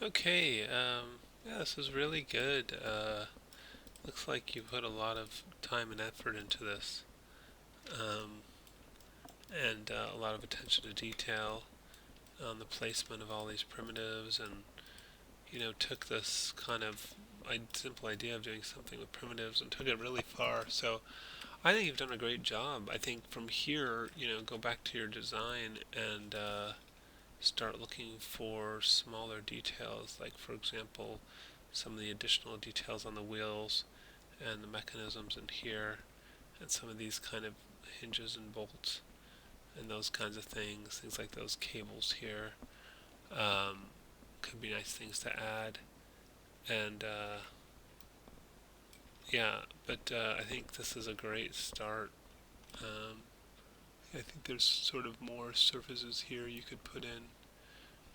Okay, yeah, this is really good. Looks like you put a lot of time and effort into this, um, and a lot of attention to detail on the placement of all these primitives, and took this kind of simple idea of doing something with primitives and took it really far. So I think you've done a great job. I think from here, go back to your design and start looking for smaller details, like for example, some of the additional details on the wheels and the mechanisms in here, and some of these kind of hinges and bolts and those kinds of things like those cables here. Um, could be nice things to add. And yeah, but I think this is a great start. Um, I think there's sort of more surfaces here you could put in,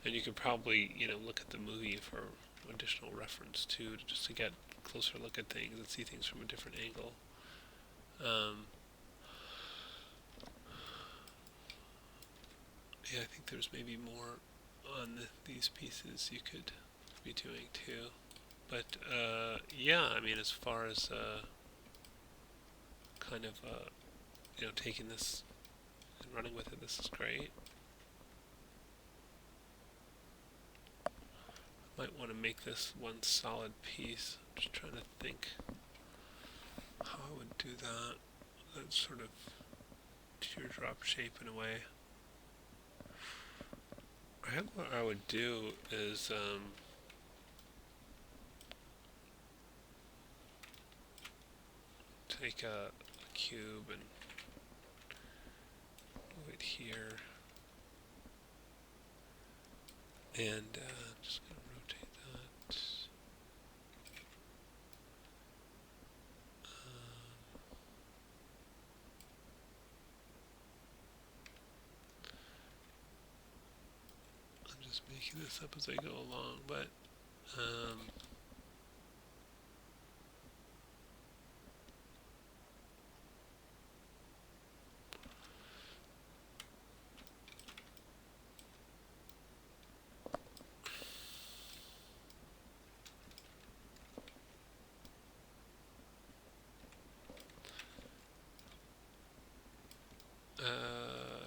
and you could probably look at the movie for additional reference too, just to get a closer look at things and see things from a different angle. Um, yeah, I think there's maybe more on these pieces you could be doing too. But yeah, I mean, as far as kind of taking this and running with it, this is great. Might want to make this one solid piece. I'm just trying to think how I would do that. That sort of teardrop shape in a way. I think what I would do is take a cube and move it here, and just gonna rotate that. I'm just making this up as I go along, but um,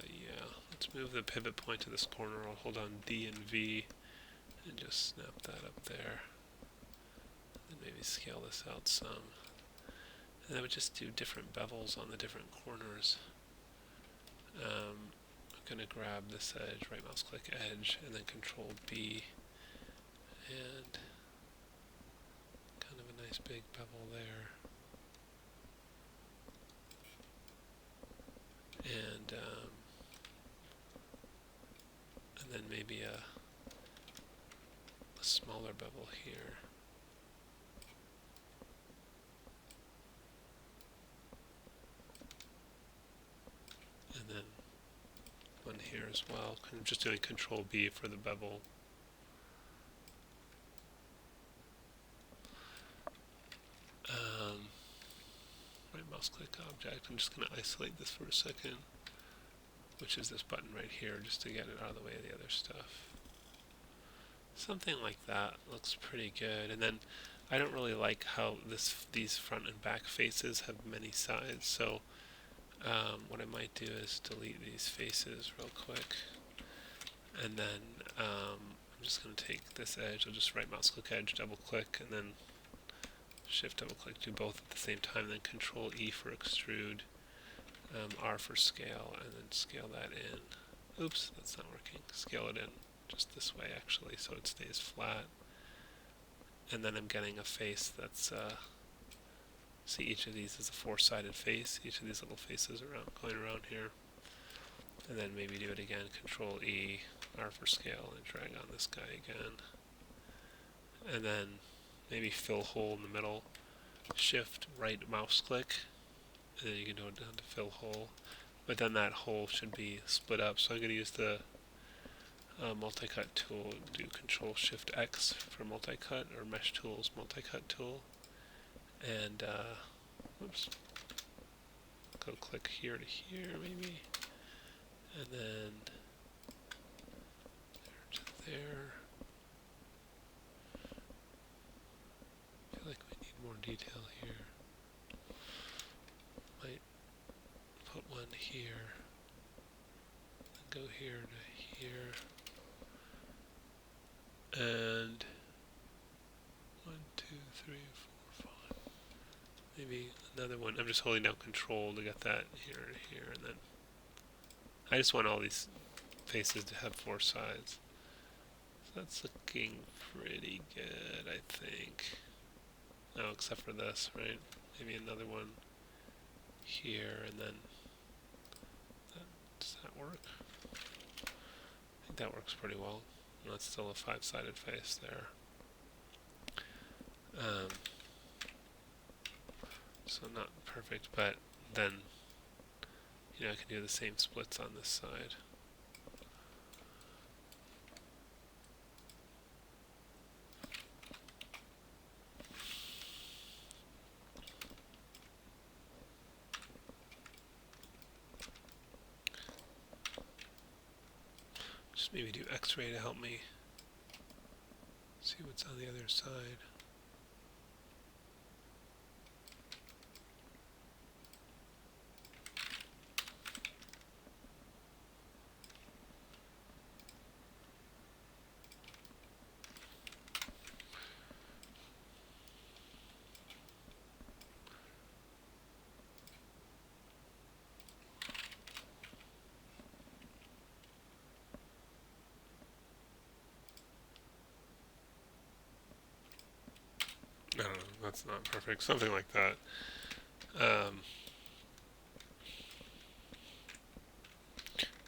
yeah, let's move the pivot point to this corner. I'll hold on D and V and just snap that up there. And maybe scale this out some. And I would just do different bevels on the different corners. I'm going to grab this edge, right mouse click edge, and then control B. And kind of a nice big bevel there. And then maybe a smaller bevel here. And then one here as well. Kind of just doing control B for the bevel. Right mouse click object. I'm just going to isolate this for a second, which is this button right here, just to get it out of the way of the other stuff. Something like that looks pretty good. And then I don't really like how these front and back faces have many sides, so what I might do is delete these faces real quick, and then I'm just going to take this edge. I'll just right mouse click edge, double click, and then shift double click, do both at the same time, and then control E for extrude, R for scale, and then scale that in. Oops, that's not working. Scale it in just this way actually, so it stays flat. And then I'm getting a face that's see, each of these is a four-sided face. Each of these little faces around going around here. And then maybe do it again, control E, R for scale, and drag on this guy again. And then maybe fill hole in the middle, shift right mouse click, and then you can go down to fill hole. But then that hole should be split up, so I'm going to use the multi-cut tool, do control shift X for multi-cut, or mesh tools multi-cut tool. And whoops, go click here to here maybe, and then there to there, detail here. Might put one here, and go here to here, and 1, 2, 3, 4, 5. Maybe another one. I'm just holding down Control to get that here and here, and then I just want all these faces to have 4 sides. So that's looking pretty good, I think. Oh, except for this, right? Maybe another one here, and then does that work? I think that works pretty well. And that's still a 5-sided face there. So not perfect, but then I can do the same splits on this side. Just maybe do X-ray to help me see what's on the other side. I don't know, that's not perfect. Something like that.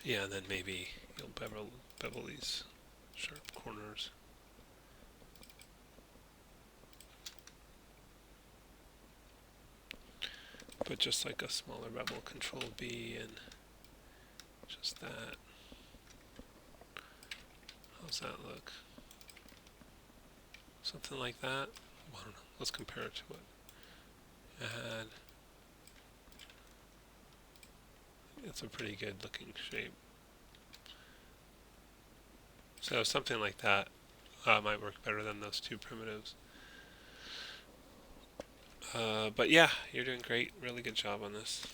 Yeah, and then maybe you'll bevel these sharp corners. But just like a smaller bevel, Control B, and just that. How's that look? Something like that? Well, I don't know. Let's compare it to what I had. It's a pretty good looking shape. So something like that might work better than those 2 primitives. But yeah, you're doing great. Really good job on this.